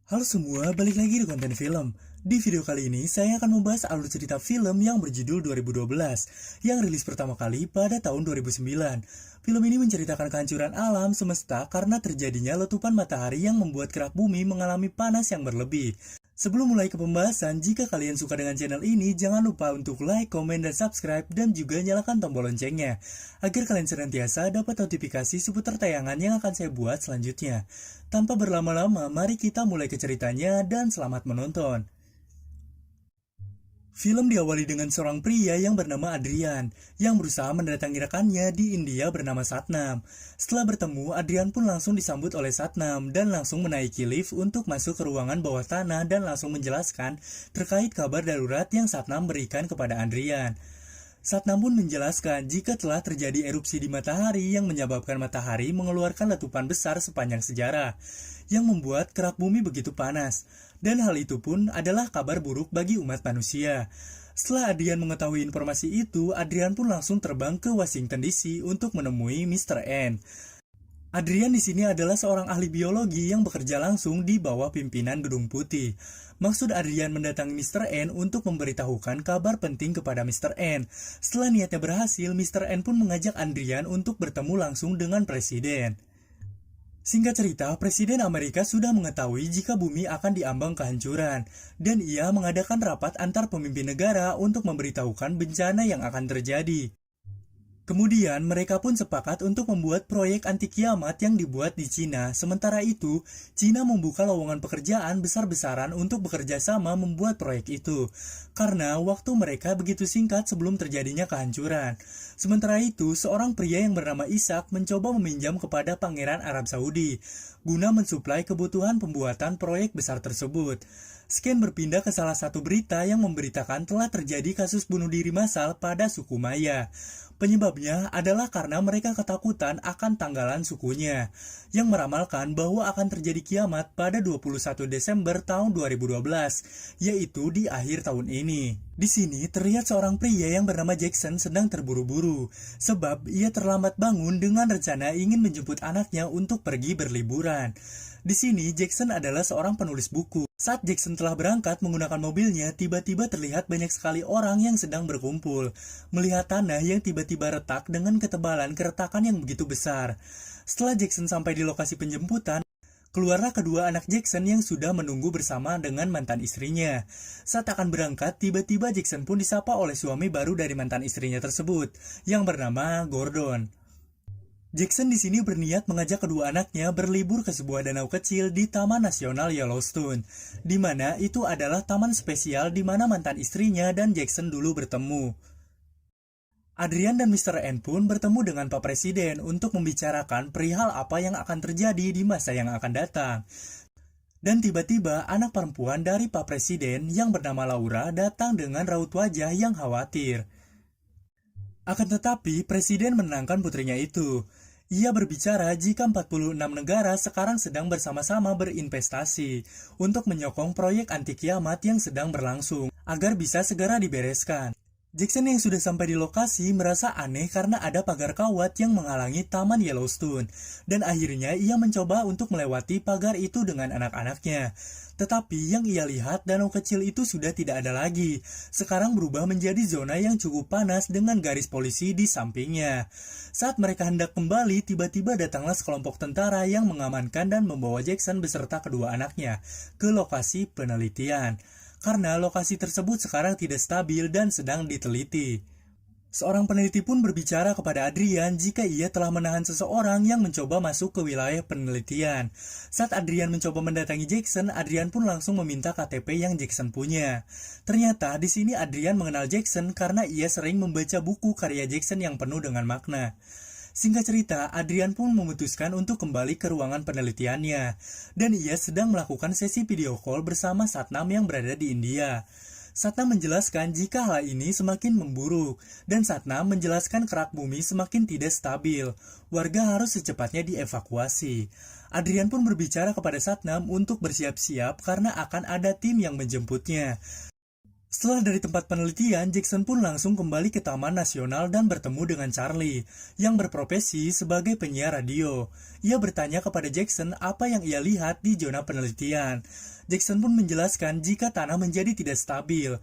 Halo semua, balik lagi di konten film. Di video kali ini, saya akan membahas alur cerita film yang berjudul 2012, yang rilis pertama kali pada tahun 2009. Film ini menceritakan kehancuran alam semesta karena terjadinya letupan matahari yang membuat kerak bumi mengalami panas yang berlebih. Sebelum mulai ke pembahasan, jika kalian suka dengan channel ini, jangan lupa untuk like, komen, dan subscribe, dan juga nyalakan tombol loncengnya, agar kalian senantiasa dapat notifikasi seputar tayangan yang akan saya buat selanjutnya. Tanpa berlama-lama, mari kita mulai ke ceritanya dan selamat menonton. Film diawali dengan seorang pria yang bernama Adrian, yang berusaha mendatangi rekannya di India bernama Satnam. Setelah bertemu, Adrian pun langsung disambut oleh Satnam dan langsung menaiki lift untuk masuk ke ruangan bawah tanah dan langsung menjelaskan terkait kabar darurat yang Satnam berikan kepada Adrian. Satnam pun menjelaskan jika telah terjadi erupsi di matahari yang menyebabkan matahari mengeluarkan letupan besar sepanjang sejarah, yang membuat kerak bumi begitu panas. Dan hal itu pun adalah kabar buruk bagi umat manusia. Setelah Adrian mengetahui informasi itu, Adrian pun langsung terbang ke Washington DC untuk menemui Mr. N. Adrian di sini adalah seorang ahli biologi yang bekerja langsung di bawah pimpinan Gedung Putih. Maksud Adrian mendatangi Mr. N untuk memberitahukan kabar penting kepada Mr. N. Setelah niatnya berhasil, Mr. N pun mengajak Adrian untuk bertemu langsung dengan Presiden. Singkat cerita, Presiden Amerika sudah mengetahui jika bumi akan diambang kehancuran, dan ia mengadakan rapat antar pemimpin negara untuk memberitahukan bencana yang akan terjadi. Kemudian mereka pun sepakat untuk membuat proyek anti kiamat yang dibuat di Cina. Sementara itu, Cina membuka lowongan pekerjaan besar-besaran untuk bekerja sama membuat proyek itu. Karena waktu mereka begitu singkat sebelum terjadinya kehancuran. Sementara itu, seorang pria yang bernama Ishak mencoba meminjam kepada Pangeran Arab Saudi guna mensuplai kebutuhan pembuatan proyek besar tersebut. Scan berpindah ke salah satu berita yang memberitakan telah terjadi kasus bunuh diri massal pada suku Maya. Penyebabnya adalah karena mereka ketakutan akan tanggalan sukunya, yang meramalkan bahwa akan terjadi kiamat pada 21 Desember tahun 2012, yaitu di akhir tahun ini. Di sini terlihat seorang pria yang bernama Jackson sedang terburu-buru, sebab ia terlambat bangun dengan rencana ingin menjemput anaknya untuk pergi berliburan. Di sini, Jackson adalah seorang penulis buku. Saat Jackson telah berangkat menggunakan mobilnya, tiba-tiba terlihat banyak sekali orang yang sedang berkumpul. Melihat tanah yang tiba-tiba retak dengan ketebalan keretakan yang begitu besar. Setelah Jackson sampai di lokasi penjemputan, keluarlah kedua anak Jackson yang sudah menunggu bersama dengan mantan istrinya. Saat akan berangkat, tiba-tiba Jackson pun disapa oleh suami baru dari mantan istrinya tersebut, yang bernama Gordon. Jackson di sini berniat mengajak kedua anaknya berlibur ke sebuah danau kecil di Taman Nasional Yellowstone, di mana itu adalah taman spesial di mana mantan istrinya dan Jackson dulu bertemu. Adrian dan Mr. N pun bertemu dengan Pak Presiden untuk membicarakan perihal apa yang akan terjadi di masa yang akan datang. Dan tiba-tiba anak perempuan dari Pak Presiden yang bernama Laura datang dengan raut wajah yang khawatir. Akan tetapi, Presiden menenangkan putrinya itu. Ia berbicara jika 46 negara sekarang sedang bersama-sama berinvestasi untuk menyokong proyek anti kiamat yang sedang berlangsung, agar bisa segera dibereskan. Jackson yang sudah sampai di lokasi merasa aneh karena ada pagar kawat yang menghalangi Taman Yellowstone, dan akhirnya ia mencoba untuk melewati pagar itu dengan anak-anaknya. Tetapi yang ia lihat, danau kecil itu sudah tidak ada lagi. Sekarang berubah menjadi zona yang cukup panas dengan garis polisi di sampingnya. Saat mereka hendak kembali, tiba-tiba datanglah sekelompok tentara yang mengamankan dan membawa Jackson beserta kedua anaknya ke lokasi penelitian. Karena lokasi tersebut sekarang tidak stabil dan sedang diteliti. Seorang peneliti pun berbicara kepada Adrian jika ia telah menahan seseorang yang mencoba masuk ke wilayah penelitian. Saat Adrian mencoba mendatangi Jackson, Adrian pun langsung meminta KTP yang Jackson punya. Ternyata di sini Adrian mengenal Jackson karena ia sering membaca buku karya Jackson yang penuh dengan makna. Singkat cerita, Adrian pun memutuskan untuk kembali ke ruangan penelitiannya, dan ia sedang melakukan sesi video call bersama Satnam yang berada di India. Satnam menjelaskan jika hal ini semakin memburuk, dan Satnam menjelaskan kerak bumi semakin tidak stabil. Warga harus secepatnya dievakuasi. Adrian pun berbicara kepada Satnam untuk bersiap-siap karena akan ada tim yang menjemputnya. Setelah dari tempat penelitian, Jackson pun langsung kembali ke Taman Nasional dan bertemu dengan Charlie, yang berprofesi sebagai penyiar radio. Ia bertanya kepada Jackson apa yang ia lihat di zona penelitian. Jackson pun menjelaskan jika tanah menjadi tidak stabil.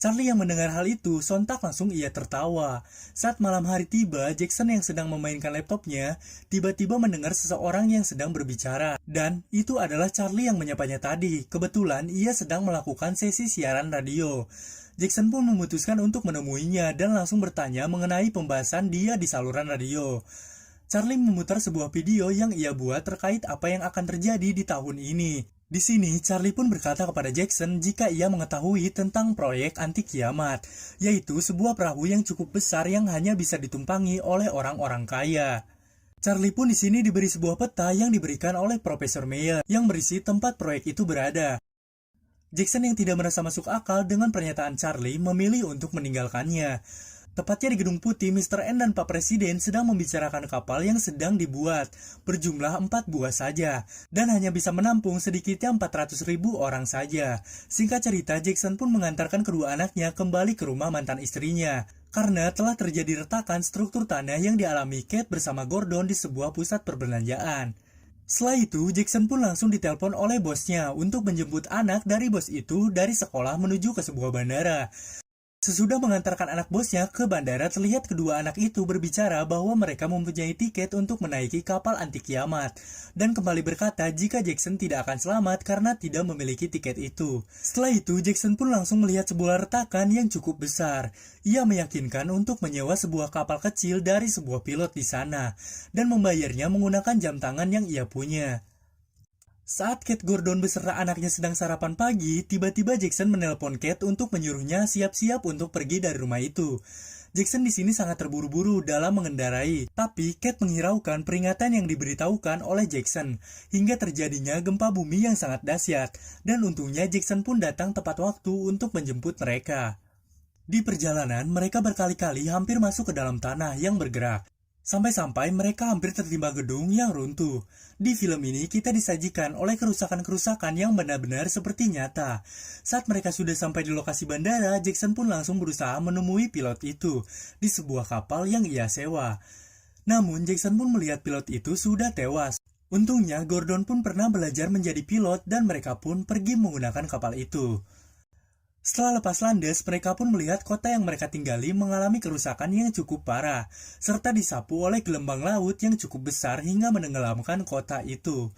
Charlie yang mendengar hal itu, sontak langsung ia tertawa. Saat malam hari tiba, Jackson yang sedang memainkan laptopnya, tiba-tiba mendengar seseorang yang sedang berbicara. Dan itu adalah Charlie yang menyapanya tadi. Kebetulan ia sedang melakukan sesi siaran radio. Jackson pun memutuskan untuk menemuinya dan langsung bertanya mengenai pembahasan dia di saluran radio. Charlie memutar sebuah video yang ia buat terkait apa yang akan terjadi di tahun ini. Di sini, Charlie pun berkata kepada Jackson jika ia mengetahui tentang proyek anti kiamat, yaitu sebuah perahu yang cukup besar yang hanya bisa ditumpangi oleh orang-orang kaya. Charlie pun di sini diberi sebuah peta yang diberikan oleh Profesor Mayer yang berisi tempat proyek itu berada. Jackson yang tidak merasa masuk akal dengan pernyataan Charlie memilih untuk meninggalkannya. Tepatnya di Gedung Putih, Mr. N dan Pak Presiden sedang membicarakan kapal yang sedang dibuat, berjumlah 4 buah saja, dan hanya bisa menampung sedikitnya 400.000 orang saja. Singkat cerita, Jackson pun mengantarkan kedua anaknya kembali ke rumah mantan istrinya, karena telah terjadi retakan struktur tanah yang dialami Kate bersama Gordon di sebuah pusat perbelanjaan. Setelah itu, Jackson pun langsung ditelepon oleh bosnya untuk menjemput anak dari bos itu dari sekolah menuju ke sebuah bandara. Sesudah mengantarkan anak bosnya ke bandara, terlihat kedua anak itu berbicara bahwa mereka mempunyai tiket untuk menaiki kapal anti kiamat, dan kembali berkata jika Jackson tidak akan selamat karena tidak memiliki tiket itu. Setelah itu, Jackson pun langsung melihat sebuah retakan yang cukup besar. Ia meyakinkan untuk menyewa sebuah kapal kecil dari sebuah pilot di sana, dan membayarnya menggunakan jam tangan yang ia punya. Saat Kate Gordon beserta anaknya sedang sarapan pagi, tiba-tiba Jackson menelpon Kate untuk menyuruhnya siap-siap untuk pergi dari rumah itu. Jackson di sini sangat terburu-buru dalam mengendarai, tapi Kate menghiraukan peringatan yang diberitahukan oleh Jackson, hingga terjadinya gempa bumi yang sangat dahsyat, dan untungnya Jackson pun datang tepat waktu untuk menjemput mereka. Di perjalanan, mereka berkali-kali hampir masuk ke dalam tanah yang bergerak. Sampai-sampai mereka hampir tertimpa gedung yang runtuh. Di film ini kita disajikan oleh kerusakan-kerusakan yang benar-benar seperti nyata. Saat mereka sudah sampai di lokasi bandara, Jackson pun langsung berusaha menemui pilot itu di sebuah kapal yang ia sewa. Namun Jackson pun melihat pilot itu sudah tewas. Untungnya Gordon pun pernah belajar menjadi pilot dan mereka pun pergi menggunakan kapal itu. Setelah lepas landas, mereka pun melihat kota yang mereka tinggali mengalami kerusakan yang cukup parah, serta disapu oleh gelombang laut yang cukup besar hingga menenggelamkan kota itu.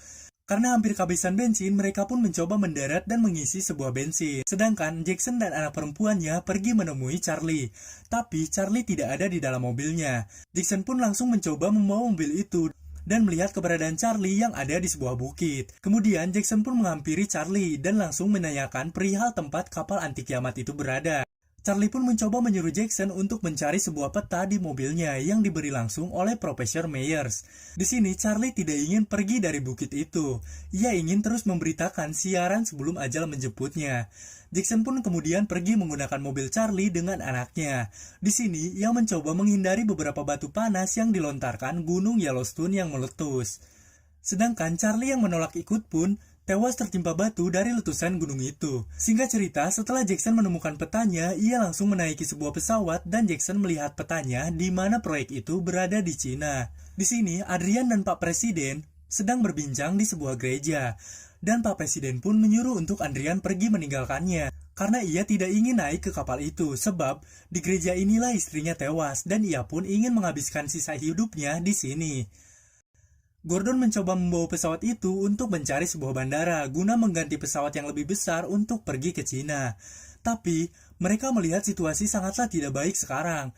Karena hampir kehabisan bensin, mereka pun mencoba mendarat dan mengisi sebuah bensin. Sedangkan Jackson dan anak perempuannya pergi menemui Charlie. Tapi Charlie tidak ada di dalam mobilnya. Jackson pun langsung mencoba membawa mobil itu dan melihat keberadaan Charlie yang ada di sebuah bukit. Kemudian Jackson pun menghampiri Charlie dan langsung menanyakan perihal tempat kapal anti kiamat itu berada. Charlie pun mencoba menyuruh Jackson untuk mencari sebuah peta di mobilnya yang diberi langsung oleh Profesor Myers. Di sini Charlie tidak ingin pergi dari bukit itu. Ia ingin terus memberitakan siaran sebelum ajal menjemputnya. Jackson pun kemudian pergi menggunakan mobil Charlie dengan anaknya. Di sini, ia mencoba menghindari beberapa batu panas yang dilontarkan gunung Yellowstone yang meletus. Sedangkan Charlie yang menolak ikut pun tewas tertimpa batu dari letusan gunung itu. Singkat cerita, setelah Jackson menemukan petanya, ia langsung menaiki sebuah pesawat dan Jackson melihat petanya di mana proyek itu berada di Cina. Di sini, Adrian dan Pak Presiden sedang berbincang di sebuah gereja. Dan Pak Presiden pun menyuruh untuk Adrian pergi meninggalkannya, karena ia tidak ingin naik ke kapal itu, sebab di gereja inilah istrinya tewas, dan ia pun ingin menghabiskan sisa hidupnya di sini. Gordon mencoba membawa pesawat itu untuk mencari sebuah bandara, guna mengganti pesawat yang lebih besar untuk pergi ke Cina. Tapi, mereka melihat situasi sangatlah tidak baik sekarang.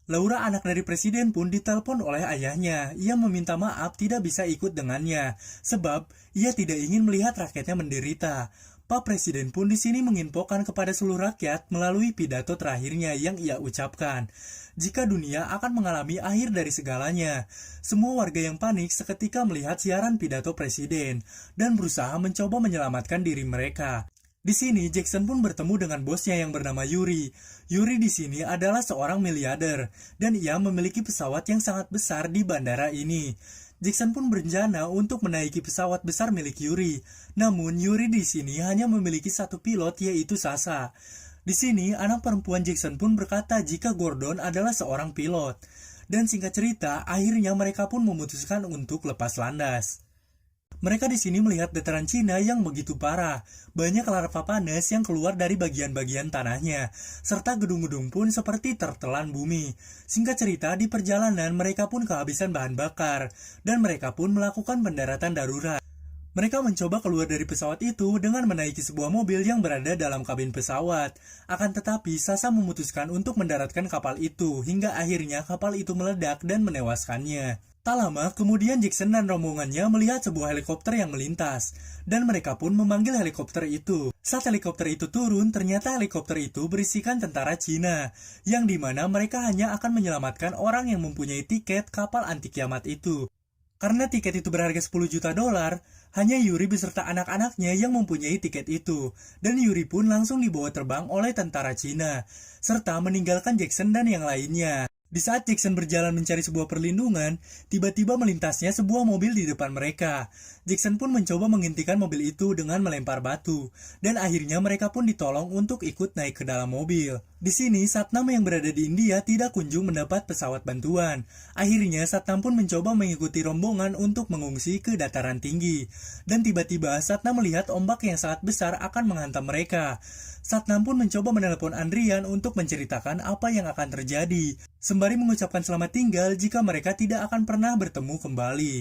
Laura, anak dari presiden pun ditelepon oleh ayahnya. Ia meminta maaf tidak bisa ikut dengannya, sebab ia tidak ingin melihat rakyatnya menderita. Pak Presiden pun di sini menginfokan kepada seluruh rakyat melalui pidato terakhirnya yang ia ucapkan. Jika dunia akan mengalami akhir dari segalanya, semua warga yang panik seketika melihat siaran pidato presiden dan berusaha mencoba menyelamatkan diri mereka. Di sini Jackson pun bertemu dengan bosnya yang bernama Yuri. Yuri di sini adalah seorang miliarder dan ia memiliki pesawat yang sangat besar di bandara ini. Jackson pun berencana untuk menaiki pesawat besar milik Yuri. Namun Yuri di sini hanya memiliki satu pilot, yaitu Sasha. Di Di sini, anak perempuan Jackson pun berkata jika Gordon adalah seorang pilot. Dan singkat cerita, akhirnya mereka pun memutuskan untuk lepas landas. Mereka di sini melihat dataran Cina yang begitu parah. Banyak larva panas yang keluar dari bagian-bagian tanahnya, serta gedung-gedung pun seperti tertelan bumi. Singkat cerita, di perjalanan mereka pun kehabisan bahan bakar, dan mereka pun melakukan pendaratan darurat. Mereka mencoba keluar dari pesawat itu dengan menaiki sebuah mobil yang berada dalam kabin pesawat. Akan tetapi, Sasa memutuskan untuk mendaratkan kapal itu, hingga akhirnya kapal itu meledak dan menewaskannya. Tak lama, kemudian Jackson dan rombongannya melihat sebuah helikopter yang melintas, dan mereka pun memanggil helikopter itu. Saat helikopter itu turun, ternyata helikopter itu berisikan tentara Cina, yang dimana mereka hanya akan menyelamatkan orang yang mempunyai tiket kapal anti kiamat itu. Karena tiket itu berharga 10 juta dolar, hanya Yuri beserta anak-anaknya yang mempunyai tiket itu, dan Yuri pun langsung dibawa terbang oleh tentara Cina, serta meninggalkan Jackson dan yang lainnya. Di saat Jackson berjalan mencari sebuah perlindungan, tiba-tiba melintasnya sebuah mobil di depan mereka. Jackson pun mencoba menghentikan mobil itu dengan melempar batu, dan akhirnya mereka pun ditolong untuk ikut naik ke dalam mobil. Di sini, Satnam yang berada di India tidak kunjung mendapat pesawat bantuan. Akhirnya, Satnam pun mencoba mengikuti rombongan untuk mengungsi ke dataran tinggi. Dan tiba-tiba, Satnam melihat ombak yang sangat besar akan menghantam mereka. Satnam pun mencoba menelepon Andrian untuk menceritakan apa yang akan terjadi, sembari mengucapkan selamat tinggal jika mereka tidak akan pernah bertemu kembali.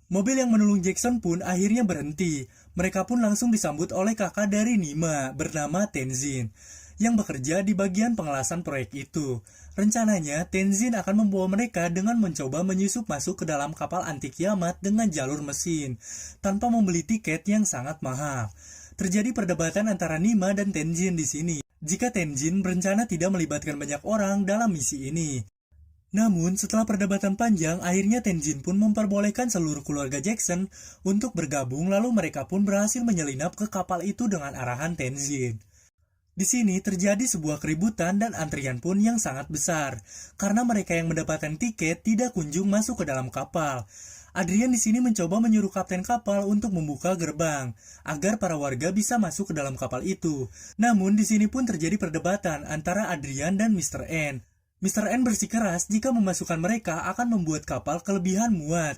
Mobil yang menolong Jackson pun akhirnya berhenti. Mereka pun langsung disambut oleh kakak dari Nima bernama Tenzin, yang bekerja di bagian pengelasan proyek itu. Rencananya, Tenzin akan membawa mereka dengan mencoba menyusup masuk ke dalam kapal anti kiamat dengan jalur mesin, tanpa membeli tiket yang sangat mahal. Terjadi perdebatan antara Nima dan Tenzin di sini, jika Tenzin berencana tidak melibatkan banyak orang dalam misi ini. Namun, setelah perdebatan panjang, akhirnya Tenzin pun memperbolehkan seluruh keluarga Jackson untuk bergabung, lalu mereka pun berhasil menyelinap ke kapal itu dengan arahan Tenzin. Di sini terjadi sebuah keributan dan antrian pun yang sangat besar, karena mereka yang mendapatkan tiket tidak kunjung masuk ke dalam kapal. Adrian di sini mencoba menyuruh kapten kapal untuk membuka gerbang, agar para warga bisa masuk ke dalam kapal itu. Namun di sini pun terjadi perdebatan antara Adrian dan Mr. N. Mr. N bersikeras jika memasukkan mereka akan membuat kapal kelebihan muat.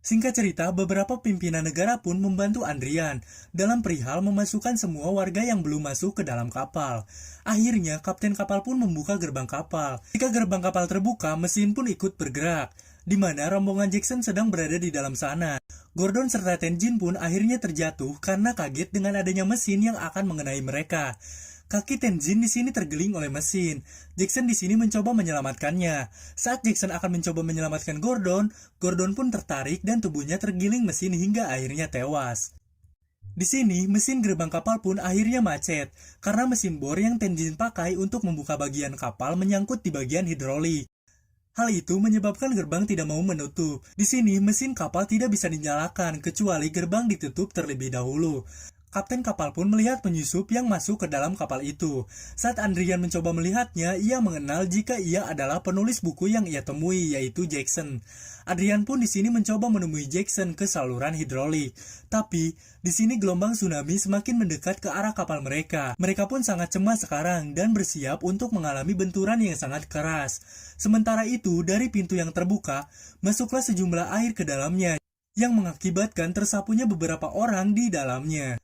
Singkat cerita, beberapa pimpinan negara pun membantu Andrian dalam perihal memasukkan semua warga yang belum masuk ke dalam kapal. Akhirnya, kapten kapal pun membuka gerbang kapal. Jika gerbang kapal terbuka, mesin pun ikut bergerak, di mana rombongan Jackson sedang berada di dalam sana. Gordon serta Tenzin pun akhirnya terjatuh karena kaget dengan adanya mesin yang akan mengenai mereka. Kaki Tenzin di sini tergeling oleh mesin. Jackson di sini mencoba menyelamatkannya. Saat Jackson akan mencoba menyelamatkan Gordon, Gordon pun tertarik dan tubuhnya tergiling mesin hingga akhirnya tewas. Di sini, mesin gerbang kapal pun akhirnya macet, karena mesin bor yang Tenzin pakai untuk membuka bagian kapal menyangkut di bagian hidrolik. Hal itu menyebabkan gerbang tidak mau menutup. Di sini, mesin kapal tidak bisa dinyalakan kecuali gerbang ditutup terlebih dahulu. Kapten kapal pun melihat penyusup yang masuk ke dalam kapal itu. Saat Andrian mencoba melihatnya, ia mengenal jika ia adalah penulis buku yang ia temui, yaitu Jackson. Adrian pun di sini mencoba menemui Jackson ke saluran hidrolik. Tapi, di sini gelombang tsunami semakin mendekat ke arah kapal mereka. Mereka pun sangat cemas sekarang dan bersiap untuk mengalami benturan yang sangat keras. Sementara itu, dari pintu yang terbuka, masuklah sejumlah air ke dalamnya, yang mengakibatkan tersapunya beberapa orang di dalamnya.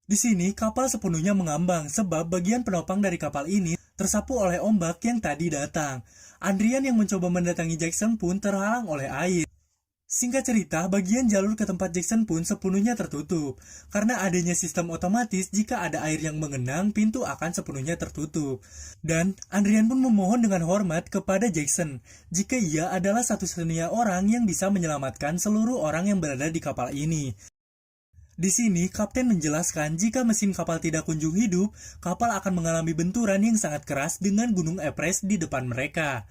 Di sini, kapal sepenuhnya mengambang sebab bagian penopang dari kapal ini tersapu oleh ombak yang tadi datang. Andrian yang mencoba mendatangi Jackson pun terhalang oleh air. Singkat cerita, bagian jalur ke tempat Jackson pun sepenuhnya tertutup. Karena adanya sistem otomatis, jika ada air yang mengenang, pintu akan sepenuhnya tertutup. Dan, Andrian pun memohon dengan hormat kepada Jackson, jika ia adalah satu-satunya orang yang bisa menyelamatkan seluruh orang yang berada di kapal ini. Di sini, kapten menjelaskan jika mesin kapal tidak kunjung hidup, kapal akan mengalami benturan yang sangat keras dengan gunung Everest di depan mereka.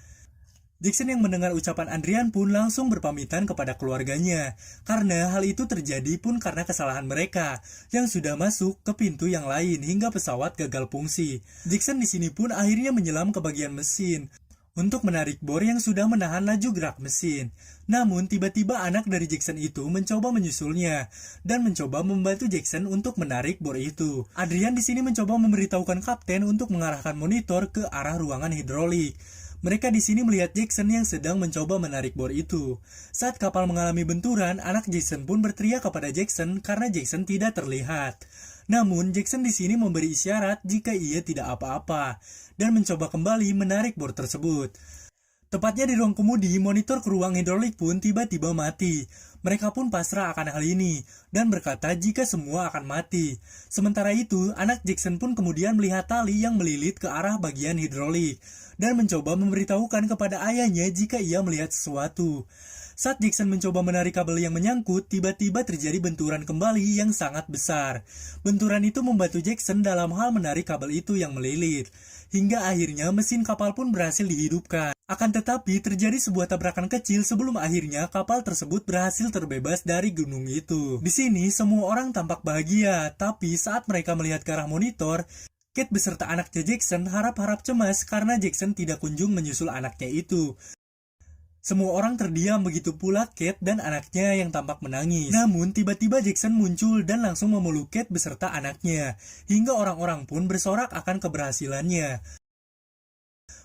Jackson yang mendengar ucapan Andrian pun langsung berpamitan kepada keluarganya, karena hal itu terjadi pun karena kesalahan mereka, yang sudah masuk ke pintu yang lain hingga pesawat gagal fungsi. Jackson di sini pun akhirnya menyelam ke bagian mesin, untuk menarik bor yang sudah menahan laju gerak mesin. Namun, tiba-tiba anak dari Jackson itu mencoba menyusulnya dan mencoba membantu Jackson untuk menarik bor itu. Adrian di sini mencoba memberitahukan kapten untuk mengarahkan monitor ke arah ruangan hidrolik. Mereka di sini melihat Jackson yang sedang mencoba menarik bor itu. Saat kapal mengalami benturan, anak Jackson pun berteriak kepada Jackson karena Jackson tidak terlihat. Namun, Jackson di sini memberi isyarat jika ia tidak apa-apa dan mencoba kembali menarik bor tersebut. Tepatnya di ruang kemudi, monitor ke ruang hidrolik pun tiba-tiba mati. Mereka pun pasrah akan hal ini dan berkata jika semua akan mati. Sementara itu, anak Jackson pun kemudian melihat tali yang melilit ke arah bagian hidrolik dan mencoba memberitahukan kepada ayahnya jika ia melihat sesuatu. Saat Jackson mencoba menarik kabel yang menyangkut, tiba-tiba terjadi benturan kembali yang sangat besar. Benturan itu membantu Jackson dalam hal menarik kabel itu yang melilit. Hingga akhirnya mesin kapal pun berhasil dihidupkan. Akan tetapi terjadi sebuah tabrakan kecil sebelum akhirnya kapal tersebut berhasil terbebas dari gunung itu. Di sini semua orang tampak bahagia, tapi saat mereka melihat ke arah monitor, Kate beserta anaknya Jackson harap-harap cemas karena Jackson tidak kunjung menyusul anaknya itu. Semua orang terdiam, begitu pula Kate dan anaknya yang tampak menangis. Namun tiba-tiba Jackson muncul dan langsung memeluk Kate beserta anaknya, hingga orang-orang pun bersorak akan keberhasilannya.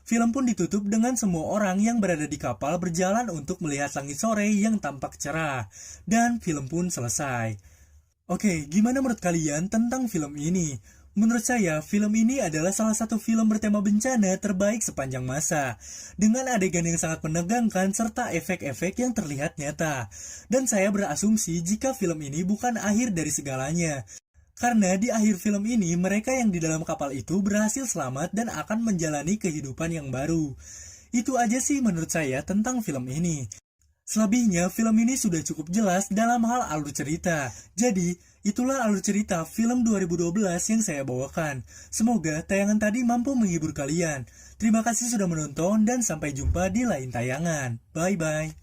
Film pun ditutup dengan semua orang yang berada di kapal berjalan untuk melihat langit sore yang tampak cerah, dan film pun selesai. Oke, gimana menurut kalian tentang film ini? Menurut saya, film ini adalah salah satu film bertema bencana terbaik sepanjang masa, dengan adegan yang sangat menegangkan serta efek-efek yang terlihat nyata. Dan saya berasumsi jika film ini bukan akhir dari segalanya, karena di akhir film ini mereka yang di dalam kapal itu berhasil selamat dan akan menjalani kehidupan yang baru. Itu aja sih menurut saya tentang film ini. Selebihnya, film ini sudah cukup jelas dalam hal alur cerita. Jadi, itulah alur cerita film 2012 yang saya bawakan. Semoga tayangan tadi mampu menghibur kalian. Terima kasih sudah menonton dan sampai jumpa di lain tayangan. Bye-bye.